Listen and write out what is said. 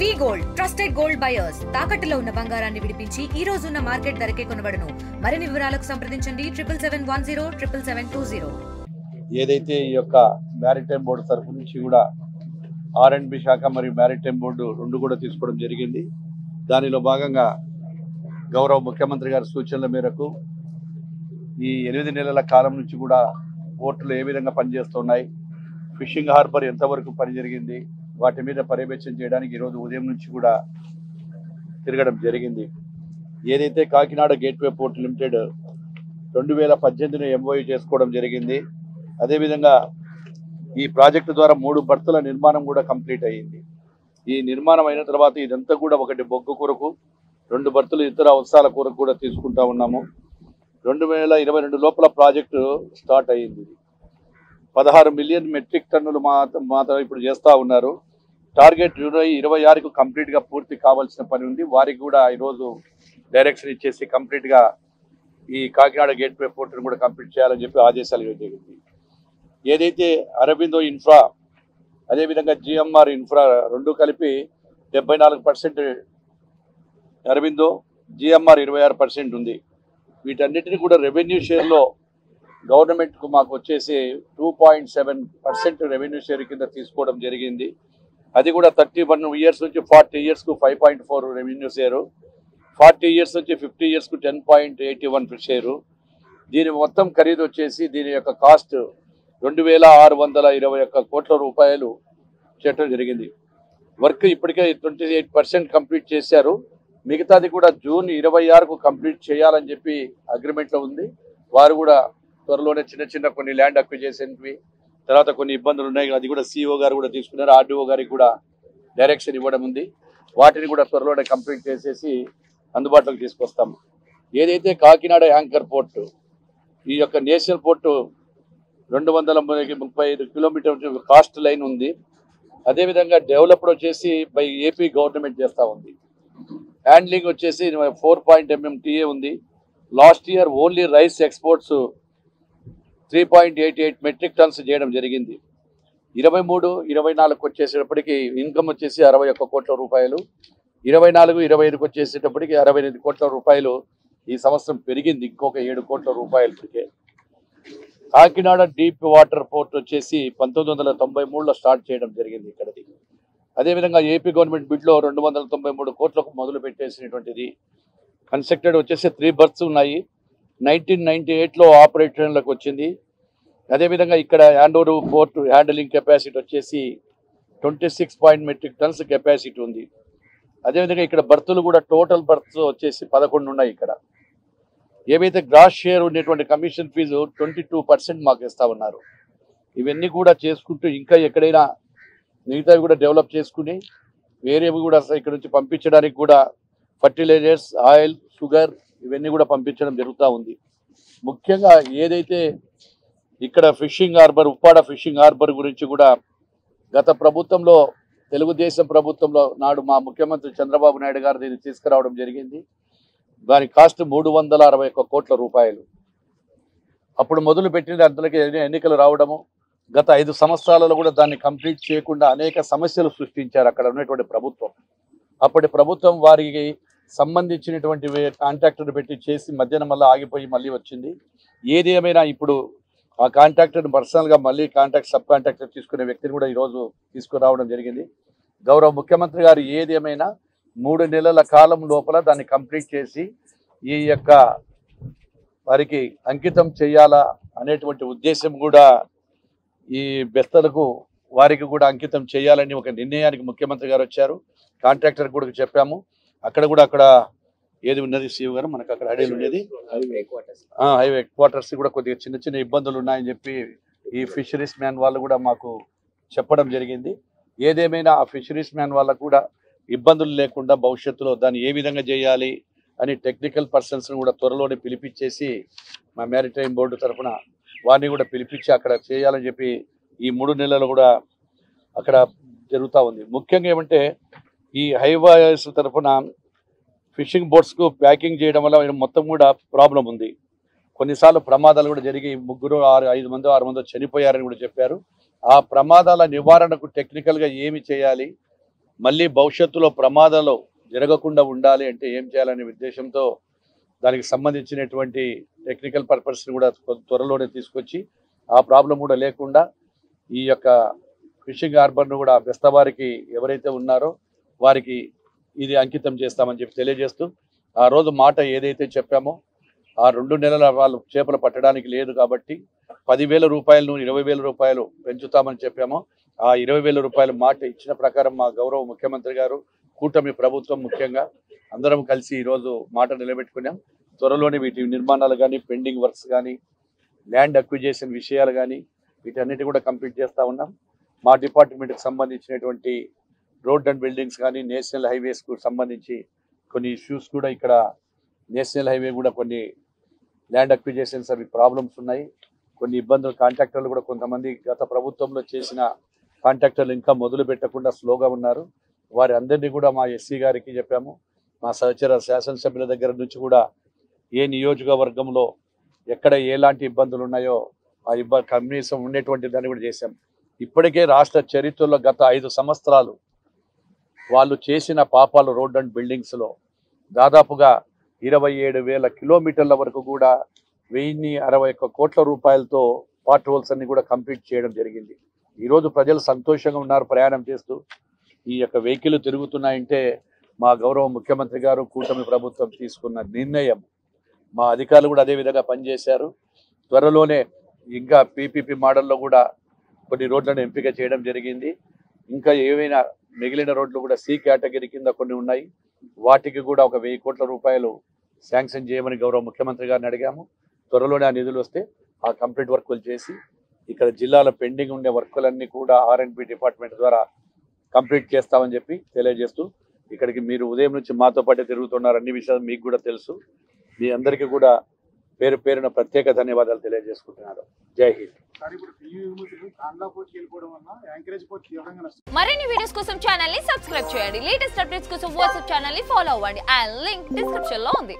వి gold trusted gold buyers తాకట్టులో ఉన్న బంగారాన్ని విడిపించి ఈ రోజు ఉన్న మార్కెట్ ధరకే కొనబడును. మరిన్ని వివరాలకు సంప్రదించండి 7771077720. ఏదైతే ఈ యొక్క మ్యారిటైమ్ బోర్డు తరఫు నుంచి కూడా R&B శాఖ మరియు మ్యారిటైమ్ బోర్డు రెండు కూడా తీసుకోవడం జరిగింది. దానిలో భాగంగా గౌరవ ముఖ్యమంత్రి గారి సూచనల మేరకు ఈ 8 నెలల కాలం నుంచి కూడా పోర్టులు ఏ విధంగా పనిచేస్తున్నాయి, ఫిషింగ్ హార్బర్ ఎంతవరకు పని జరిగింది, వాటి మీద పర్యవేక్షణ చేయడానికి ఈరోజు ఉదయం నుంచి కూడా తిరగడం జరిగింది. ఏదైతే Kakinada gateway port limited 2018 MOU చేసుకోవడం జరిగింది. అదేవిధంగా ఈ ప్రాజెక్టు ద్వారా 3 బర్తుల నిర్మాణం కూడా కంప్లీట్ అయ్యింది. ఈ నిర్మాణం అయిన తర్వాత ఇదంతా కూడా ఒకటి బొగ్గు కొరకు, 2 బర్తులు ఇతర అవసరాల కొరకు కూడా తీసుకుంటా ఉన్నాము. 2022 లోపల ప్రాజెక్టు స్టార్ట్ అయ్యింది. 16 మిలియన్ మెట్రిక్ టన్నులు మాత్రం ఇప్పుడు చేస్తూ ఉన్నారు. టార్గెట్ 2026కు కంప్లీట్గా పూర్తి కావాల్సిన పని ఉంది. వారికి కూడా ఈరోజు డైరెక్షన్ ఇచ్చేసి కంప్లీట్గా ఈ కాకినాడ గేట్వే పోర్టును కూడా కంప్లీట్ చేయాలని చెప్పి ఆదేశాలు జరిగింది. ఏదైతే అరబిందో ఇన్ఫ్రా అదేవిధంగా GMR ఇన్ఫ్రా రెండు కలిపి 74% అరబిందో, GMR 26% ఉంది. వీటన్నిటిని కూడా రెవెన్యూ షేర్లో గవర్నమెంట్కు మాకు వచ్చేసి 2.7% రెవెన్యూ షేర్ కింద తీసుకోవడం జరిగింది. అది కూడా 31 ఇయర్స్ నుంచి 40 ఇయర్స్కు 5.4 రెవెన్యూ షేరు, 40 ఇయర్స్ నుంచి 50 ఇయర్స్కు 10.81 షేరు. దీని మొత్తం ఖరీదు వచ్చేసి దీని యొక్క కాస్ట్ 2,621 కోట్ల రూపాయలు చేయడం జరిగింది. వర్క్ ఇప్పటికే 28% కంప్లీట్ చేశారు. మిగతాది కూడా జూన్ 26కు కంప్లీట్ చేయాలని చెప్పి అగ్రిమెంట్లో ఉంది. వారు కూడా త్వరలోనే చిన్న కొన్ని ల్యాండ్ అక్విజిషన్వి తర్వాత కొన్ని ఇబ్బందులు ఉన్నాయి, అది కూడా CEO గారు కూడా తీసుకున్నారు. RDO గారికి కూడా డైరెక్షన్ ఇవ్వడం ఉంది. వాటిని కూడా త్వరలోనే కంప్లీట్ చేసేసి అందుబాటులోకి తీసుకొస్తాము. ఏదైతే కాకినాడ యాంకర్ పోర్టు, ఈ యొక్క national port 235 kilometre coastline ఉంది. అదేవిధంగా డెవలప్డ్ వచ్చేసి బై AP గవర్నమెంట్ చేస్తూ ఉంది. హ్యాండ్లింగ్ వచ్చేసి 4 MMTA ఉంది. Last year only rice exports 3.88 metric tons చేయడం జరిగింది. 23-24 వచ్చేసేటప్పటికి ఇన్కమ్ వచ్చేసి 61 కోట్ల రూపాయలు, 24-25కి వచ్చేసేటప్పటికి 68 కోట్ల రూపాయలు ఈ సంవత్సరం పెరిగింది. ఇంకొక 7 కోట్ల రూపాయలు ఇప్పటికే. కాకినాడ డీప్ వాటర్ పోర్ట్ వచ్చేసి 1993లో స్టార్ట్ చేయడం జరిగింది ఇక్కడిది. అదేవిధంగా AP గవర్నమెంట్ బిడ్లో 293 కోట్లకు మొదలు పెట్టేసినటువంటిది. కన్స్ట్రక్టెడ్ వచ్చేసి 3 బర్త్స్ ఉన్నాయి. 1998లో ఆపరేషన్లోకి వచ్చింది. అదేవిధంగా ఇక్కడ యాండోరు పోర్టు హ్యాండ్లింగ్ కెపాసిటీ వచ్చేసి 26 మెట్రిక్ టన్స్ కెపాసిటీ ఉంది. అదేవిధంగా ఇక్కడ బర్తులు కూడా టోటల్ బర్త్స్ వచ్చేసి 11 ఉన్నాయి. ఇక్కడ ఏవైతే గ్రాస్ షేర్ ఉండేటువంటి కమిషన్ ఫీజు 22% మాకు ఇస్తా ఉన్నారు. ఇవన్నీ కూడా చేసుకుంటూ ఇంకా ఎక్కడైనా మిగతావి కూడా డెవలప్ చేసుకుని వేరేవి కూడా ఇక్కడ నుంచి పంపించడానికి కూడా ఫర్టిలైజర్స్, ఆయిల్, షుగర్ ఇవన్నీ కూడా పంపించడం జరుగుతూ ఉంది. ముఖ్యంగా ఏదైతే ఇక్కడ fishing harbour, Uppada fishing harbour గురించి కూడా గత ప్రభుత్వంలో తెలుగుదేశం ప్రభుత్వంలో నాడు మా ముఖ్యమంత్రి చంద్రబాబు నాయుడు గారు దీన్ని తీసుకురావడం జరిగింది. దాని కాస్ట్ 361 కోట్ల రూపాయలు. అప్పుడు మొదలు పెట్టిన అంతలోకి ఎన్నికలు రావడము, గత 5 సంవత్సరాలలో కూడా దాన్ని కంప్లీట్ చేయకుండా అనేక సమస్యలు సృష్టించారు అక్కడ ఉన్నటువంటి ప్రభుత్వం. అప్పటి ప్రభుత్వం వారికి సంబంధించినటువంటి కాంట్రాక్టర్ పెట్టి చేసి మధ్యన మళ్ళీ ఆగిపోయి మళ్ళీ వచ్చింది. ఏది ఏమైనా ఇప్పుడు ఆ కాంట్రాక్టర్ని పర్సనల్గా మళ్ళీ సబ్ కాంట్రాక్టర్ తీసుకునే వ్యక్తిని కూడా ఈరోజు తీసుకురావడం జరిగింది. గౌరవ ముఖ్యమంత్రి గారు ఏది ఏమైనా 3 నెలల కాలం లోపల దాన్ని కంప్లీట్ చేసి ఈ యొక్క వారికి అంకితం చేయాలా అనేటువంటి ఉద్దేశం కూడా ఈ బెస్తలకు వారికి కూడా అంకితం చేయాలని ఒక నిర్ణయానికి ముఖ్యమంత్రి గారు వచ్చారు. కాంట్రాక్టర్ కూడా చెప్పాము. అక్కడ ఏది ఉన్నది CEO గారు, మనకు అక్కడ అడేలు ఉండేది హైవే క్వార్టర్స్ కూడా కొద్దిగా చిన్న ఇబ్బందులు ఉన్నాయని చెప్పి ఈ ఫిషరీస్ మ్యాన్ వాళ్ళు కూడా మాకు చెప్పడం జరిగింది. ఏదేమైనా ఆ ఫిషరీస్ మ్యాన్ వాళ్ళకు కూడా ఇబ్బందులు లేకుండా భవిష్యత్తులో దాన్ని ఏ విధంగా చేయాలి అని టెక్నికల్ పర్సన్స్ని కూడా త్వరలోనే పిలిపించేసి మా మ్యారిటైమ్ బోర్డు తరఫున వారిని కూడా పిలిపించి అక్కడ చేయాలని చెప్పి ఈ 3 నెలలు కూడా అక్కడ జరుగుతూ ఉంది. ముఖ్యంగా ఏమంటే ఈ హైవేస్ తరఫున ఫిషింగ్ బోట్స్కు ప్యాకింగ్ చేయడం వల్ల మొత్తం కూడా ప్రాబ్లం ఉంది. కొన్నిసార్లు ప్రమాదాలు కూడా జరిగి 5 మందో 6 మందో చనిపోయారని కూడా చెప్పారు. ఆ ప్రమాదాల నివారణకు టెక్నికల్గా ఏమి చేయాలి, మళ్ళీ భవిష్యత్తులో ప్రమాదాలు జరగకుండా ఉండాలి అంటే ఏం చేయాలనే ఉద్దేశంతో దానికి సంబంధించినటువంటి టెక్నికల్ పర్పస్ని కూడా త్వరలోనే తీసుకొచ్చి ఆ ప్రాబ్లం కూడా లేకుండా ఈ యొక్క ఫిషింగ్ హార్బర్ను కూడా బెస్తవారికి ఎవరైతే ఉన్నారో వారికి ఇది అంకితం చేస్తామని చెప్పి తెలియజేస్తూ ఆ రోజు మాట ఏదైతే చెప్పామో ఆ 2 నెలల వాళ్ళు చేపలు పట్టడానికి లేదు కాబట్టి 10,000 రూపాయలను 20,000 రూపాయలు పెంచుతామని చెప్పామో ఆ 20,000 రూపాయల మాట ఇచ్చిన ప్రకారం మా గౌరవ ముఖ్యమంత్రి గారు కూటమి ప్రభుత్వం ముఖ్యంగా అందరం కలిసి ఈరోజు మాట నిలబెట్టుకున్నాం. త్వరలోనే వీటి నిర్మాణాలు కానీ పెండింగ్ వర్క్స్ కానీ ల్యాండ్ అక్విజేషన్ విషయాలు కానీ వీటన్నిటి కూడా కంప్లీట్ చేస్తూ ఉన్నాం. మా డిపార్ట్మెంట్కి సంబంధించినటువంటి రోడ్ అండ్ బిల్డింగ్స్ కానీ నేషనల్ హైవేస్కు సంబంధించి కొన్ని ఇష్యూస్ కూడా ఇక్కడ నేషనల్ హైవే కూడా కొన్ని ల్యాండ్ అక్విజేషన్స్ అవి ప్రాబ్లమ్స్ ఉన్నాయి. కొన్ని ఇబ్బందులు కాంట్రాక్టర్లు కూడా కొంతమంది గత ప్రభుత్వంలో చేసిన కాంట్రాక్టర్లు ఇంకా మొదలు పెట్టకుండా స్లోగా ఉన్నారు. వారి అందరినీ కూడా మా ఎస్సీ గారికి చెప్పాము. మా సహచర శాసనసభ్యుల దగ్గర నుంచి కూడా ఏ నియోజకవర్గంలో ఎక్కడ ఎలాంటి ఇబ్బందులు ఉన్నాయో ఆ కనీసం ఉండేటువంటి దాన్ని కూడా చేశాం. ఇప్పటికే రాష్ట్ర చరిత్రలో గత 5 సంవత్సరాలు వాళ్ళు చేసిన పాపాలు రోడ్ అండ్ బిల్డింగ్స్లో దాదాపుగా 27,000 కిలోమీటర్ల వరకు కూడా 1,061 కోట్ల రూపాయలతో పార్ట్ హోల్స్ అన్ని కూడా కంప్లీట్ చేయడం జరిగింది. ఈరోజు ప్రజలు సంతోషంగా ఉన్నారు ప్రయాణం చేస్తూ. ఈ యొక్క వెహికల్ తిరుగుతున్నాయంటే మా గౌరవ ముఖ్యమంత్రి గారు కూటమి ప్రభుత్వం తీసుకున్న నిర్ణయం. మా అధికారులు కూడా అదే విధంగా పనిచేశారు. త్వరలోనే ఇంకా పీపీపీ మోడల్లో కూడా కొన్ని రోడ్లను ఎంపిక చేయడం జరిగింది. ఇంకా ఏవైనా మిగిలిన రోడ్లు కూడా సి కేటగిరీ కింద కొన్ని ఉన్నాయి. వాటికి కూడా ఒక 1,000 కోట్ల రూపాయలు శాంక్షన్ చేయమని గౌరవ ముఖ్యమంత్రి గారిని అడిగాము. త్వరలోనే ఆ నిధులు వస్తే ఆ కంప్లీట్ వర్కులు చేసి ఇక్కడ జిల్లాలో పెండింగ్ ఉండే వర్కులన్నీ కూడా R&B డిపార్ట్మెంట్ ద్వారా కంప్లీట్ చేస్తామని చెప్పి తెలియజేస్తూ ఇక్కడికి మీరు ఉదయం నుంచి మాతో పాటే తిరుగుతున్నారు. అన్ని విషయాలు మీకు కూడా తెలుసు. మీ అందరికీ కూడా పేరు పేరున ప్రత్యేక ధన్యవాదాలు తెలియజేసుకుంటున్నారు. జై హింద్. మరిన్ని వీడియోస్ కోసం ఛానల్ ని సబ్స్క్రైబ్ చేయండి. లేటెస్ట్ అప్డేట్స్ కోసం వాట్సాప్ ఛానల్ ని ఫాలో అవ్వండి. అండ్ లింక్ డిస్క్రిప్షన్ లో ఉంది.